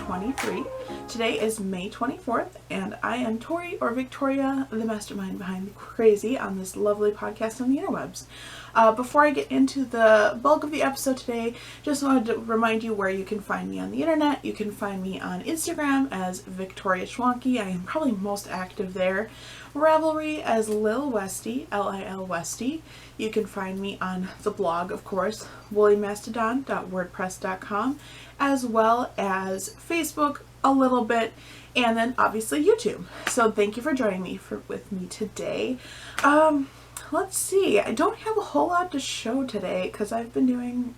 2023. Today is May 24th, and I am Tori, or Victoria, the mastermind behind the crazy on this lovely podcast on the interwebs. Before I get into the bulk of the episode today, just wanted to remind you where you can find me on the internet. You can find me on Instagram as Victoria Schwanke. I am probably most active there. Ravelry as lilwestie, Lilwestie. You can find me on the blog, of course, woolymastadon.wordpress.com, as well as Facebook a little bit, and then obviously YouTube. So thank you for joining me with me today. Let's see, I don't have a whole lot to show today because I've been doing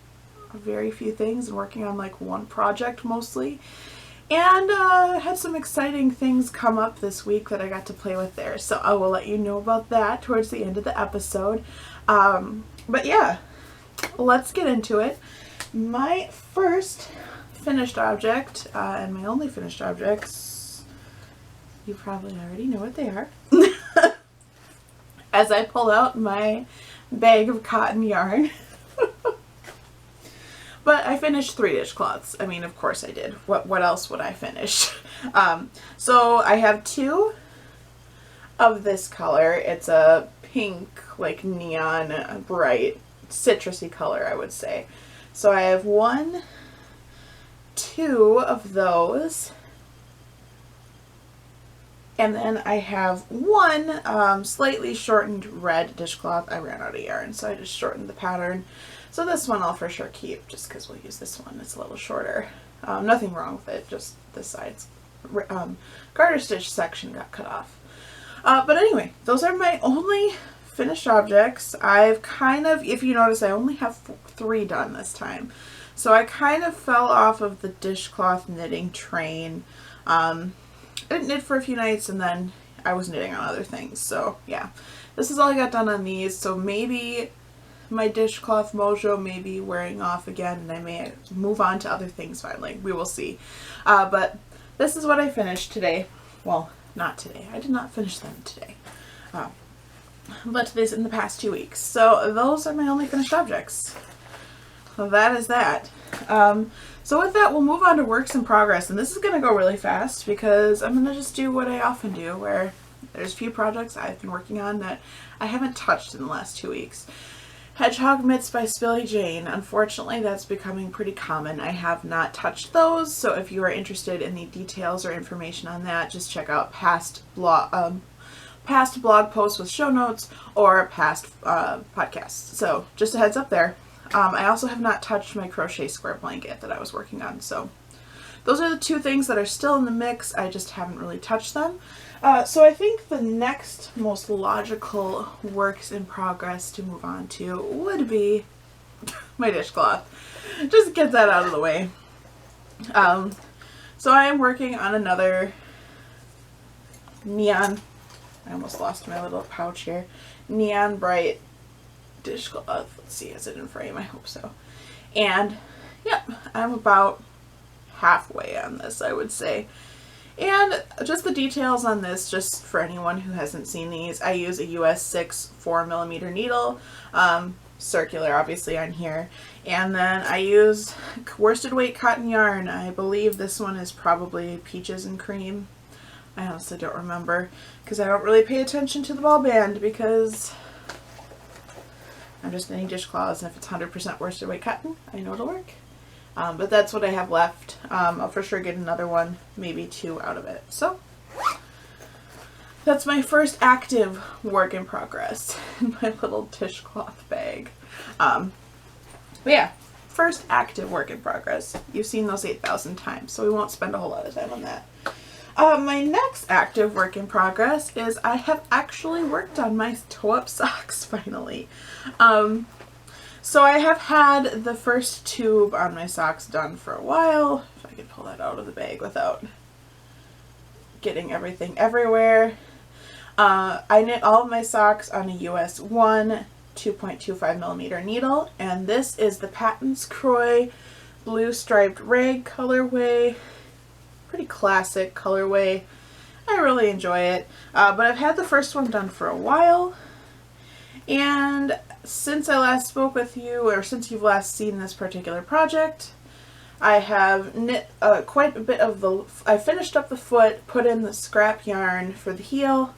very few things and working on like one project mostly. And had some exciting things come up this week that I got to play with there. So I will let you know about that towards the end of the episode. But yeah, let's get into it. My first finished object, and my only finished objects, you probably already know what they are. As I pull out my bag of cotton yarn. But I finished 3 dishcloths. I mean, of course I did. What else would I finish? So I have 2 of this color. It's a pink, like neon, bright, citrusy color, I would say. So I have 2 of those. And then I have 1 slightly shortened red dishcloth. I ran out of yarn, so I just shortened the pattern. So this one I'll for sure keep, just because we'll use this one. It's a little shorter. Nothing wrong with it, just the sides. Garter stitch section got cut off. But anyway, those are my only finished objects. I've kind of, if you notice, I only have 3 done this time. So I kind of fell off of the dishcloth knitting train. I didn't knit for a few nights, and then I was knitting on other things. So yeah, this is all I got done on these. So maybe my dishcloth mojo may be wearing off again, and I may move on to other things finally. We will see. But this is what I finished today. Well, not today. I did not finish them today. But this in the past 2 weeks. So those are my only finished objects. So that is that. So with that, we'll move on to works in progress. And this is going to go really fast because I'm going to just do what I often do, where there's a few projects I've been working on that I haven't touched in the last 2 weeks. Hedgehog Mitts by Spilly Jane. Unfortunately, that's becoming pretty common. I have not touched those, so if you are interested in the details or information on that, just check out past blog posts with show notes or past podcasts. So just a heads up there. I also have not touched my crochet square blanket that I was working on, so those are the 2 things that are still in the mix. I just haven't really touched them. So I think the next most logical works in progress to move on to would be my dishcloth. Just get that out of the way. So I am working on another neon, I almost lost my little pouch here, neon bright dishcloth. Let's see, is it in frame? I hope so. And yep, I'm about halfway on this, I would say. And just the details on this, just for anyone who hasn't seen these, I use a US 6 4mm needle, circular obviously on here, and then I use worsted weight cotton yarn. I believe this one is probably Peaches and Cream. I honestly don't remember because I don't really pay attention to the ball band because I'm just knitting dishcloths, and if it's 100% worsted weight cotton, I know it'll work. But that's what I have left. I'll for sure get another one, maybe 2 out of it. So that's my first active work in progress in my little dishcloth bag. But yeah, first active work in progress. You've seen those 8,000 times, so we won't spend a whole lot of time on that. My next active work in progress is I have actually worked on my toe-up socks finally. So I have had the first tube on my socks done for a while. If I can pull that out of the bag without getting everything everywhere. I knit all of my socks on a US 1 2.25mm needle, and this is the Patons Kroy blue striped rag colorway. Pretty classic colorway. I really enjoy it. But I've had the first one done for a while, and since I last spoke with you, or since you've last seen this particular project, I have knit quite a bit of I finished up the foot, put in the scrap yarn for the heel,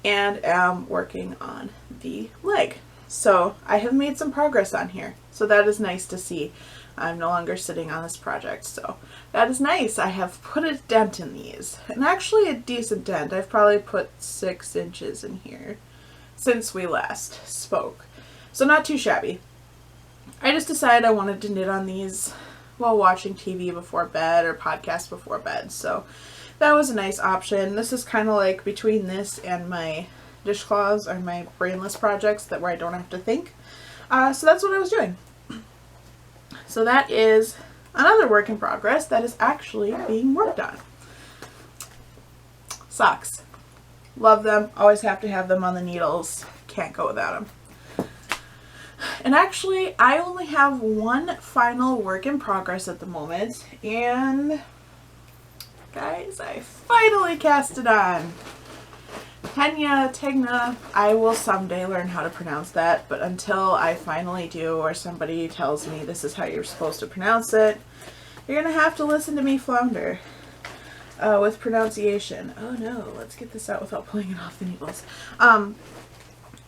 and am working on the leg. So I have made some progress on here. So that is nice to see. I'm no longer sitting on this project. So that is nice. I have put a dent in these, and actually a decent dent. I've probably put 6 inches in here since we last spoke. So not too shabby. I just decided I wanted to knit on these while watching TV before bed or podcast before bed. So that was a nice option. This is kind of like between this and my dishcloths or my brainless projects where I don't have to think. So that's what I was doing. So that is another work in progress that is actually being worked on. Socks. Love them. Always have to have them on the needles. Can't go without them. And actually, I only have one final work in progress at the moment, and guys, I finally cast it on. Tinya, I will someday learn how to pronounce that, but until I finally do, or somebody tells me this is how you're supposed to pronounce it, you're gonna have to listen to me flounder with pronunciation. Oh no, let's get this out without pulling it off the needles.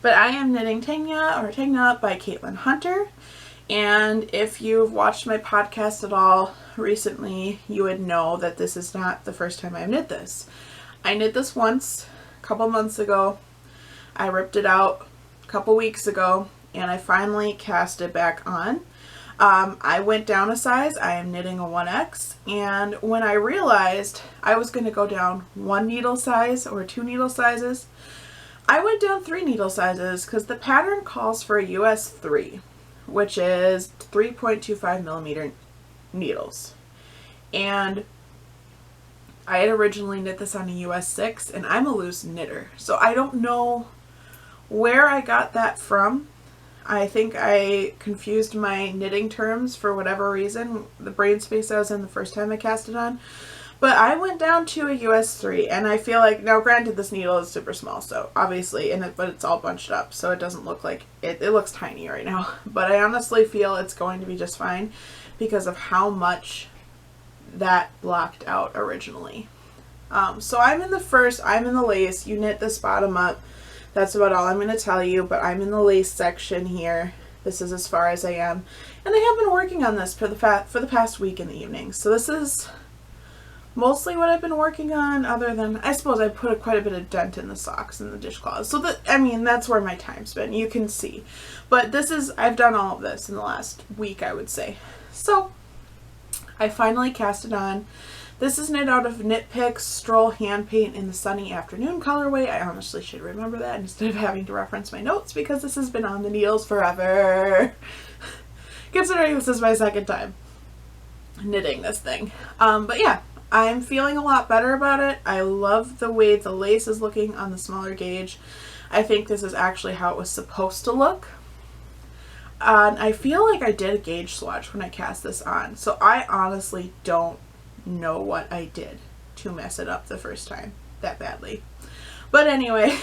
But I am knitting Tinya by Caitlin Hunter, and if you've watched my podcast at all recently, you would know that this is not the first time I've knit this. I knit this once a couple months ago. I ripped it out a couple weeks ago, and I finally cast it back on. I went down a size. I am knitting a 1X, and when I realized I was going to go down 1 needle size or 2 needle sizes, I went down 3 needle sizes because the pattern calls for a US 3, which is 3.25 millimeter needles. And I had originally knit this on a US 6, and I'm a loose knitter, so I don't know where I got that from. I think I confused my knitting terms for whatever reason, the brain space I was in the first time I cast it on. But I went down to a US 3, and I feel like, now granted this needle is super small, so obviously, but it's all bunched up, so it doesn't look like, it looks tiny right now. But I honestly feel it's going to be just fine because of how much that blocked out originally. So I'm in the lace. You knit this bottom up. That's about all I'm going to tell you, but I'm in the lace section here. This is as far as I am. And I have been working on this for the past week in the evening. So this is mostly what I've been working on, other than, I suppose I put quite a bit of dent in the socks and the dishcloths. So that's where my time's been. You can see. But I've done all of this in the last week, I would say. So I finally cast it on. This is knit out of Knit Picks Stroll Hand Paint in the Sunny Afternoon colorway. I honestly should remember that instead of having to reference my notes because this has been on the needles forever. Considering this is my second time knitting this thing. But yeah, I'm feeling a lot better about it. I love the way the lace is looking on the smaller gauge. I think this is actually how it was supposed to look. I feel like I did a gauge swatch when I cast this on, so I honestly don't know what I did to mess it up the first time that badly. But anyway,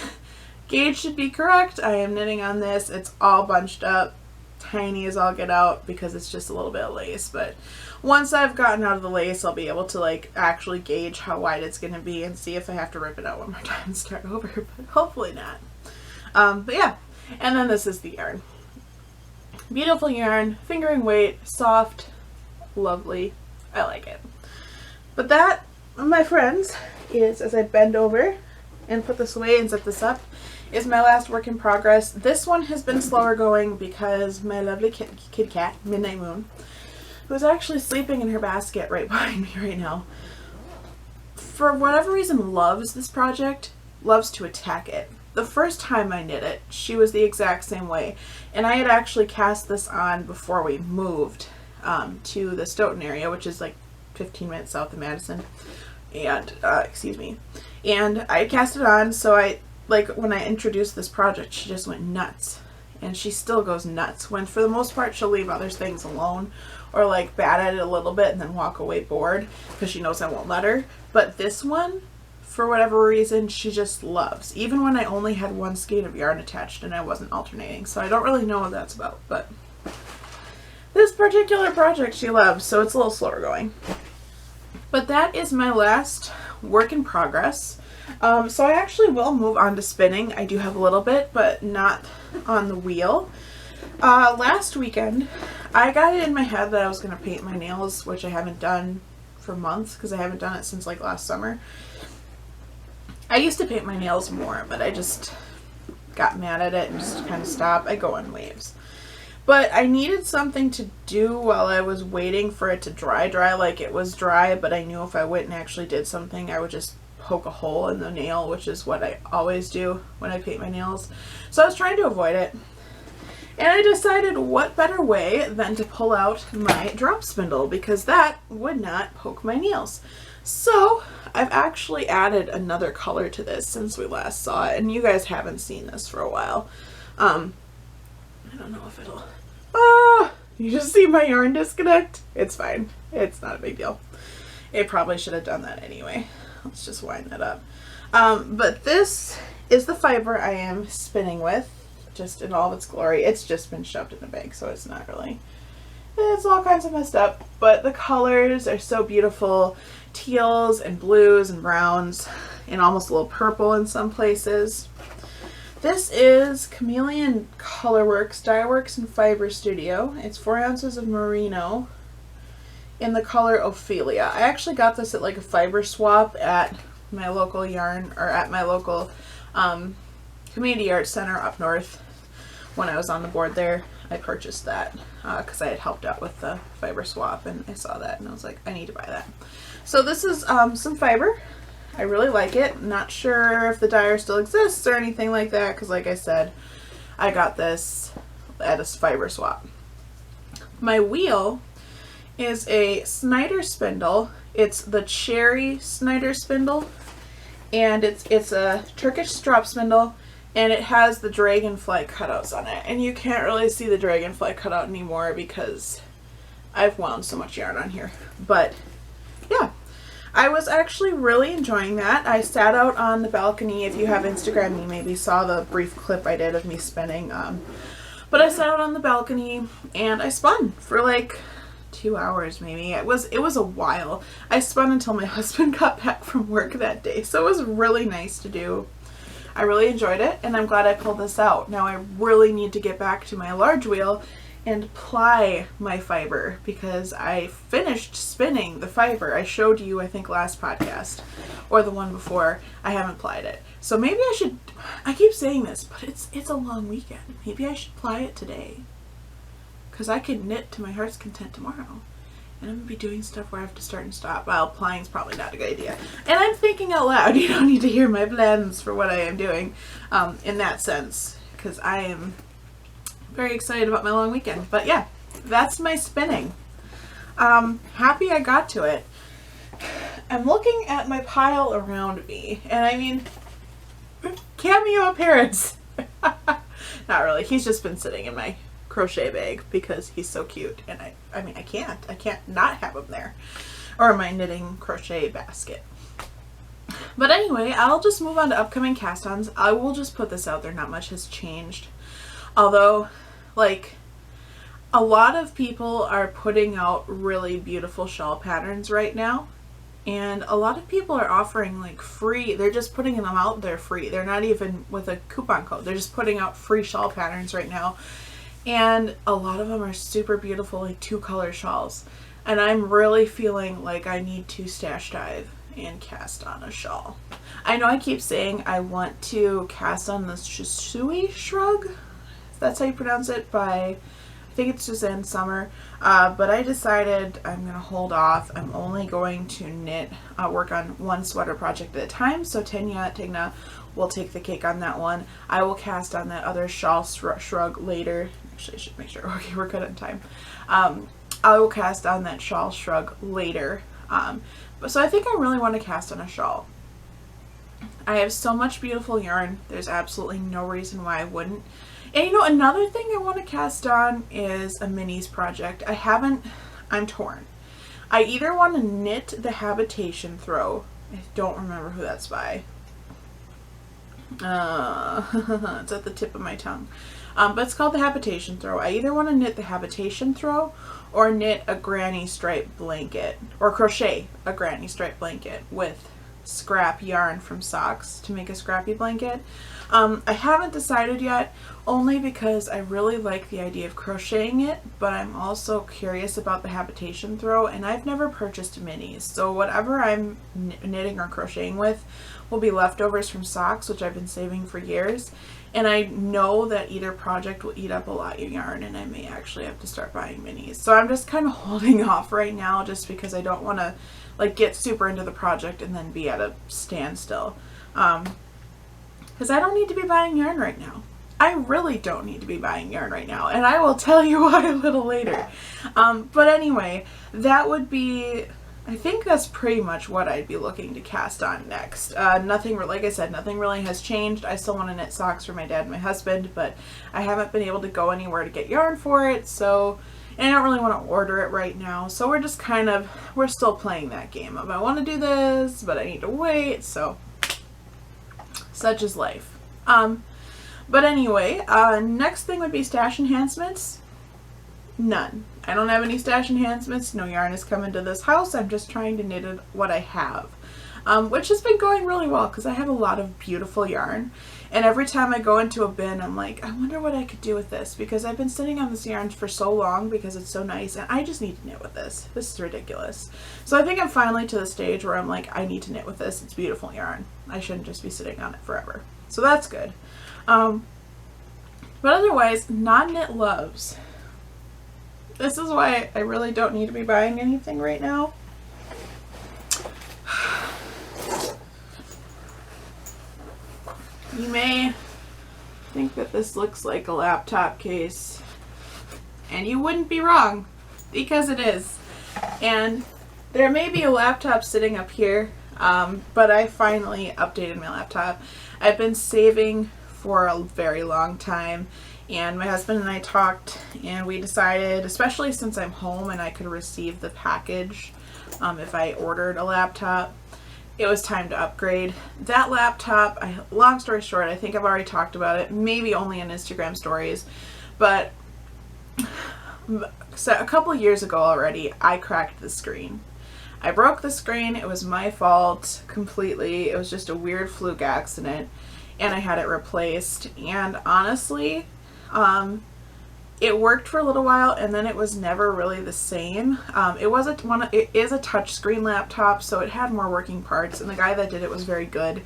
gauge should be correct. I am knitting on this. It's all bunched up, tiny as all get out because it's just a little bit of lace, but once I've gotten out of the lace, I'll be able to like actually gauge how wide it's going to be and see if I have to rip it out one more time and start over, but hopefully not. But yeah, and then this is the yarn. Beautiful yarn, fingering weight, soft, lovely. I like it. But that, my friends, is, as I bend over and put this away and set this up, is my last work in progress. This one has been slower going because my lovely kid cat, Midnight Moon, who is actually sleeping in her basket right behind me right now, for whatever reason loves this project, loves to attack it. The first time I knit it, she was the exact same way, and I had actually cast this on before we moved to the Stoughton area, which is like 15 minutes south of Madison, and and I cast it on, so when I introduced this project, she just went nuts, and she still goes nuts when for the most part she'll leave other things alone or like bat at it a little bit and then walk away bored because she knows I won't let her. But this one, for whatever reason, she just loves, even when I only had one skein of yarn attached and I wasn't alternating, so I don't really know what that's about, but this particular project she loves, so it's a little slower going. But that is my last work in progress. So I actually will move on to spinning. I do have a little bit, but not on the wheel. Last weekend, I got it in my head that I was going to paint my nails, which I haven't done for months because I haven't done it since like last summer. I used to paint my nails more, but I just got mad at it and just kind of stopped. I go in waves. But I needed something to do while I was waiting for it to dry. Like it was dry, but I knew if I went and actually did something, I would just poke a hole in the nail, which is what I always do when I paint my nails. So I was trying to avoid it. And I decided what better way than to pull out my drop spindle, because that would not poke my nails. So I've actually added another color to this since we last saw it, and you guys haven't seen this for a while. I don't know if it'll... You just see my yarn disconnect? It's fine. It's not a big deal. It probably should have done that anyway. Let's just wind that up. But this is the fiber I am spinning with, just in all of its glory. It's just been shoved in the bag, so it's not really... It's all kinds of messed up, but the colors are so beautiful. Teals and blues and browns and almost a little purple in some places. This is Chameleon Colorworks, Dyeworks and Fiber Studio. It's 4 ounces of merino in the color Ophelia. I actually got this at like a fiber swap at my local yarn, or at my local community art center up north. When I was on the board there, I purchased that because I had helped out with the fiber swap, and I saw that and I was like, I need to buy that. So this is some fiber. I really like it. Not sure if the dyer still exists or anything like that, because like I said, I got this at a fiber swap. My wheel is a Snyder spindle. It's the Cherry Snyder spindle, and it's a Turkish drop spindle, and it has the dragonfly cutouts on it. And you can't really see the dragonfly cutout anymore because I've wound so much yarn on here. But yeah, I was actually really enjoying that. I sat out on the balcony. If you have Instagram, you maybe saw the brief clip I did of me spinning. But I sat out on the balcony and I spun for like 2 hours maybe. It was a while. I spun until my husband got back from work that day. So it was really nice to do. I really enjoyed it, and I'm glad I pulled this out. Now I really need to get back to my large wheel and ply my fiber, because I finished spinning the fiber. I showed you, I think, last podcast or the one before. I haven't plied it. So maybe I should, I keep saying this, but it's a long weekend. Maybe I should ply it today, because I could knit to my heart's content tomorrow. And I'm going to be doing stuff where I have to start and stop. Well, plying's probably not a good idea. And I'm thinking out loud. You don't need to hear my plans for what I am doing in that sense, because I am very excited about my long weekend. But yeah, that's my spinning. Happy I got to it. I'm looking at my pile around me, and I mean, cameo appearance. Not really. He's just been sitting in my crochet bag because he's so cute, and I mean I can't not have him there, or my knitting crochet basket. But anyway, I'll just move on to upcoming cast-ons. I will just put this out there, not much has changed, although like a lot of people are putting out really beautiful shawl patterns right now, and a lot of people are offering like free, they're just putting them out there free. They're not even with a coupon code, they're just putting out free shawl patterns right now. And a lot of them are super beautiful, like 2-color shawls. And I'm really feeling like I need to stash dive and cast on a shawl. I know I keep saying I want to cast on the Shisui shrug. That's how you pronounce it, by, I think it's Suzanne Summer. But I decided I'm going to hold off. I'm only going to knit, work on one sweater project at a time. So Tinya will take the cake on that one. I will cast on that other shawl shrug later. Actually, I should make sure, okay, we're good on time. I will cast on that shawl shrug later. So I think I really want to cast on a shawl. I have so much beautiful yarn. There's absolutely no reason why I wouldn't. And you know, another thing I want to cast on is a minis project. I'm torn. I either want to knit the Habitation Throw. I don't remember who that's by. It's at the tip of my tongue. But it's called the habitation throw. I either want to knit the habitation throw or knit a granny stripe blanket, or crochet a granny stripe blanket with scrap yarn from socks to make a scrappy blanket. I haven't decided yet, only because I really like the idea of crocheting it, but I'm also curious about the habitation throw, and I've never purchased minis, so whatever I'm knitting or crocheting with will be leftovers from socks, which I've been saving for years, and I know that either project will eat up a lot of yarn, and I may actually have to start buying minis. So I'm just kind of holding off right now, just because I don't want to like get super into the project and then be at a standstill. Because I don't need to be buying yarn right now. I really don't need to be buying yarn right now, and I will tell you why a little later. But anyway, that would be, I think that's pretty much what I'd be looking to cast on next. Nothing, like I said, nothing really has changed. I still want to knit socks for my dad and my husband, but I haven't been able to go anywhere to get yarn for it, so, and I don't really want to order it right now, so we're just kind of, we're still playing that game of I want to do this, but I need to wait, so such is life. But anyway, next thing would be stash enhancements. None. I don't have any stash enhancements. No yarn is coming to this house. I'm just trying to knit what I have, which has been going really well because I have a lot of beautiful yarn. And every time I go into a bin, I'm like, I wonder what I could do with this, because I've been sitting on this yarn for so long because it's so nice, and I just need to knit with this. This is ridiculous. So I think I'm finally to the stage where I'm like, I need to knit with this. It's beautiful yarn. I shouldn't just be sitting on it forever. So that's good. But otherwise, non-knit loves. This is why I really don't need to be buying anything right now. You may think that this looks like a laptop case, and you wouldn't be wrong, because it is. And there may be a laptop sitting up here, but I finally updated my laptop. I've been saving for a very long time, and my husband and I talked, and we decided, especially since I'm home and I could receive the package if I ordered a laptop, it was time to upgrade. That laptop, long story short, I think I've already talked about it, maybe only in Instagram stories, but so a couple years ago already, I cracked the screen. I broke the screen. It was my fault completely. It was just a weird fluke accident, and I had it replaced. And honestly, it worked for a little while, and then it was never really the same. It is a touch screen laptop, so it had more working parts, and the guy that did it was very good.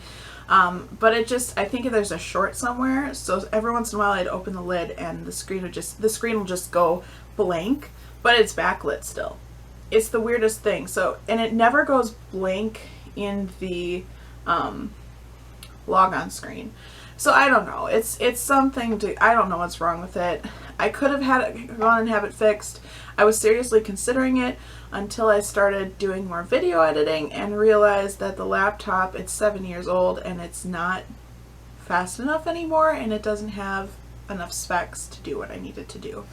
But it just, I think there's a short somewhere, so every once in a while I'd open the lid and the screen will just go blank, but it's backlit still. It's the weirdest thing. So, and it never goes blank in the logon screen. So I don't know. It's something I don't know what's wrong with it. I could have had it gone and have it fixed. I was seriously considering it until I started doing more video editing and realized that the laptop, it's 7 years old and it's not fast enough anymore, and it doesn't have enough specs to do what I needed to do.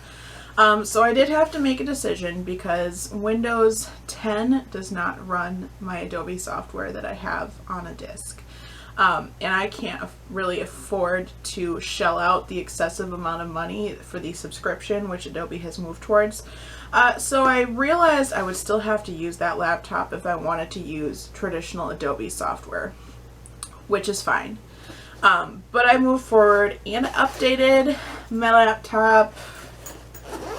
So I did have to make a decision because Windows 10 does not run my Adobe software that I have on a disk. And I can't really afford to shell out the excessive amount of money for the subscription, which Adobe has moved towards. So I realized I would still have to use that laptop if I wanted to use traditional Adobe software, which is fine. But I moved forward and updated my laptop.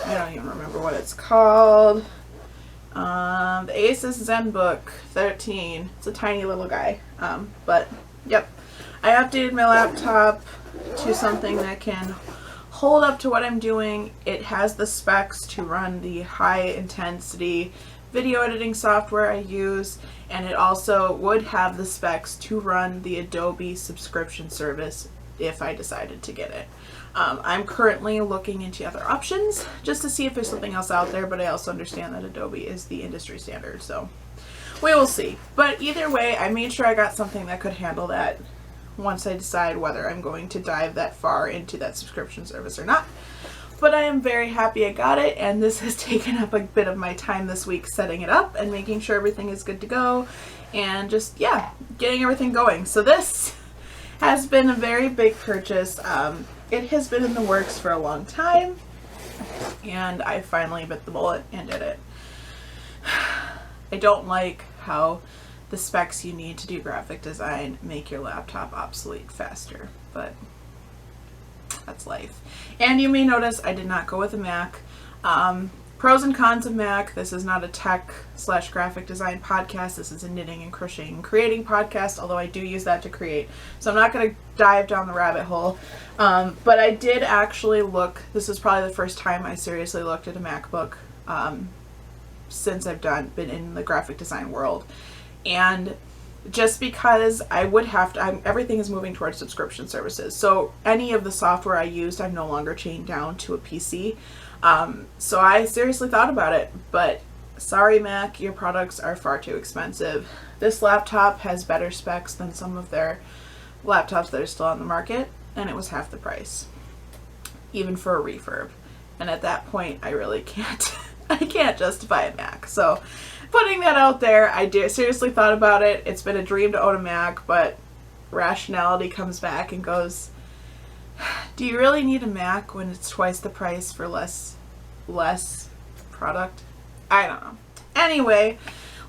I don't even remember what it's called. The Asus ZenBook 13. It's a tiny little guy. But yep, I updated my laptop to something that can hold up to what I'm doing. It has the specs to run the high intensity video editing software I use, and it also would have the specs to run the Adobe subscription service if I decided to get it. I'm currently looking into other options just to see if there's something else out there, but I also understand that Adobe is the industry standard, so we will see. But either way, I made sure I got something that could handle that once I decide whether I'm going to dive that far into that subscription service or not. But I am very happy I got it, and this has taken up a bit of my time this week setting it up and making sure everything is good to go and just, yeah, getting everything going. So this has been a very big purchase. it has been in the works for a long time, and I finally bit the bullet and did it. I don't like how the specs you need to do graphic design make your laptop obsolete faster, but that's life. And you may notice I did not go with a Mac. Pros and cons of Mac. This is not a tech/graphic design podcast. This is a knitting and crocheting and creating podcast, although I do use that to create. So I'm not going to dive down the rabbit hole. But I did actually look. This is probably the first time I seriously looked at a MacBook since I've been in the graphic design world. And just because I would have to, everything is moving towards subscription services. So any of the software I used, I'm no longer chained down to a PC. So I seriously thought about it, but sorry Mac, your products are far too expensive. This laptop has better specs than some of their laptops that are still on the market, and it was half the price, even for a refurb. And at that point, I really can't, I can't justify a Mac. So putting that out there, I seriously thought about it. It's been a dream to own a Mac, but rationality comes back and goes, do you really need a Mac when it's twice the price for less product? I don't know. Anyway,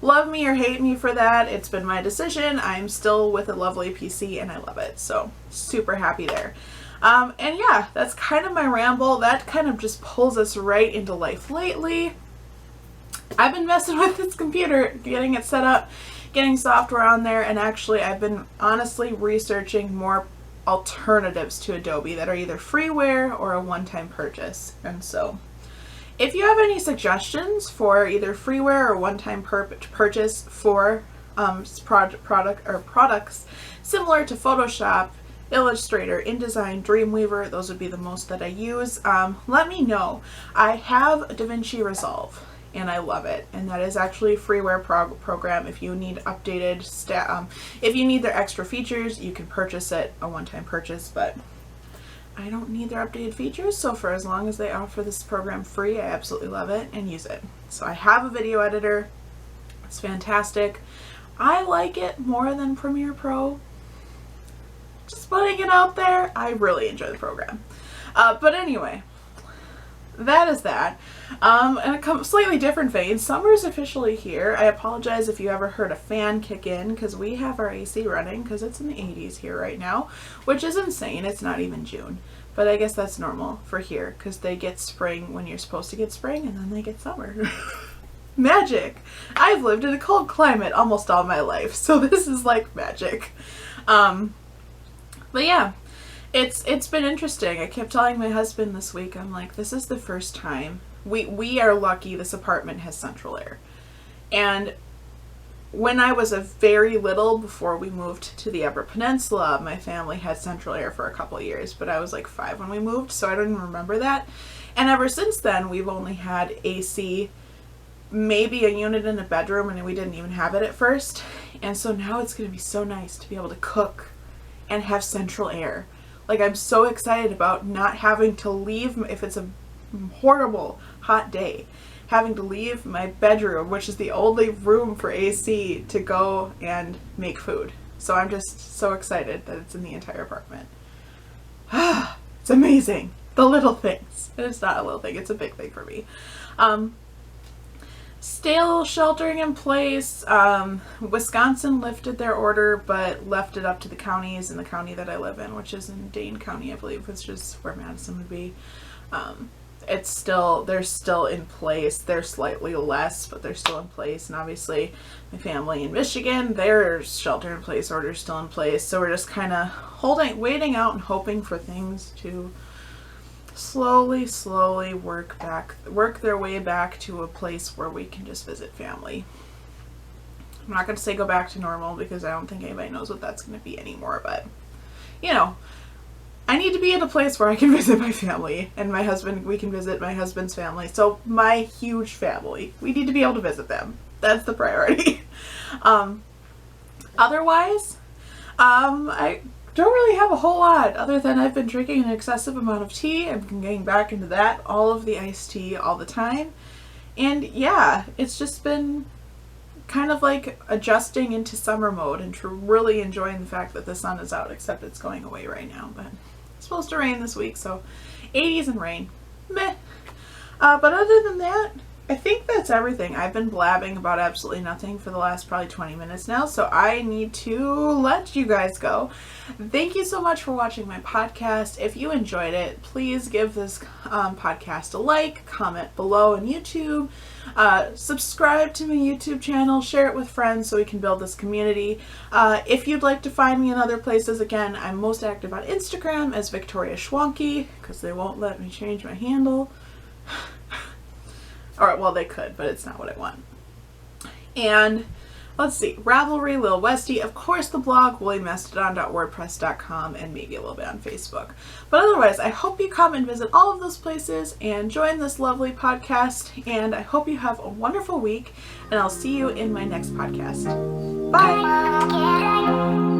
love me or hate me for that. It's been my decision. I'm still with a lovely PC and I love it. So super happy there. And yeah, that's kind of my ramble. That kind of just pulls us right into life lately. I've been messing with this computer, getting it set up, getting software on there, and actually I've been honestly researching more alternatives to Adobe that are either freeware or a one-time purchase. And so if you have any suggestions for either freeware or one-time purchase for products similar to Photoshop, Illustrator, InDesign, Dreamweaver, those would be the most that I use, let me know. I have DaVinci Resolve and I love it, and that is actually a freeware program. If you need updated if you need their extra features, you can purchase it, a one-time purchase, but I don't need their updated features, so for as long as they offer this program free, I absolutely love it and use it. So I have a video editor. It's fantastic. I like it more than Premiere Pro. Just putting it out there. I really enjoy the program. But anyway, that is that. In a slightly different vein, summer's officially here. I apologize if you ever heard a fan kick in, because we have our AC running because it's in the 80s here right now, which is insane. It's not even June, but I guess that's normal for here because they get spring when you're supposed to get spring, and then they get summer. Magic. I've lived in a cold climate almost all my life, so this is like magic. But yeah, it's been interesting. I kept telling my husband this week, I'm like, this is the first time. We are lucky this apartment has central air. And when I was a very little, before we moved to the Upper Peninsula, my family had central air for a couple of years, but I was like 5 when we moved, so I don't even remember that. And ever since then, we've only had AC, maybe a unit in a bedroom, and we didn't even have it at first. And so now it's going to be so nice to be able to cook and have central air. Like, I'm so excited about not having to leave, if it's a horrible hot day, having to leave my bedroom, which is the only room for AC, to go and make food. So I'm just so excited that it's in the entire apartment. It's amazing. The little things. And it's not a little thing, it's a big thing for me. Still sheltering in place. Wisconsin lifted their order, but left it up to the counties, in the county that I live in, which is in Dane County, I believe, which is where Madison would be. They're still in place. They're slightly less, but they're still in place. And obviously my family in Michigan, their shelter in place order is still in place. So we're just kind of waiting out and hoping for things to slowly work their way back to a place where we can just visit family. I'm not going to say go back to normal because I don't think anybody knows what that's going to be anymore, but you know, I need to be in a place where I can visit my family, and we can visit my husband's family. So my huge family, we need to be able to visit them. That's the priority. Otherwise, I don't really have a whole lot other than I've been drinking an excessive amount of tea. I've been getting back into that, all of the iced tea all the time. And yeah, it's just been kind of like adjusting into summer mode and really enjoying the fact that the sun is out, except it's going away right now, but It's supposed to rain this week, so 80s and rain. Meh. But other than that, I think that's everything. I've been blabbing about absolutely nothing for the last probably 20 minutes now, so I need to let you guys go. Thank you so much for watching my podcast. If you enjoyed it, please give this podcast a like, comment below on YouTube, subscribe to my YouTube channel, share it with friends so we can build this community. If you'd like to find me in other places, again, I'm most active on Instagram as Victoria Schwanke, because they won't let me change my handle. Or, well, they could, but it's not what I want. And let's see, Ravelry, lilwestie, of course the blog, woolymastadon.wordpress.com, and maybe a little bit on Facebook. But otherwise, I hope you come and visit all of those places and join this lovely podcast, and I hope you have a wonderful week, and I'll see you in my next podcast. Bye!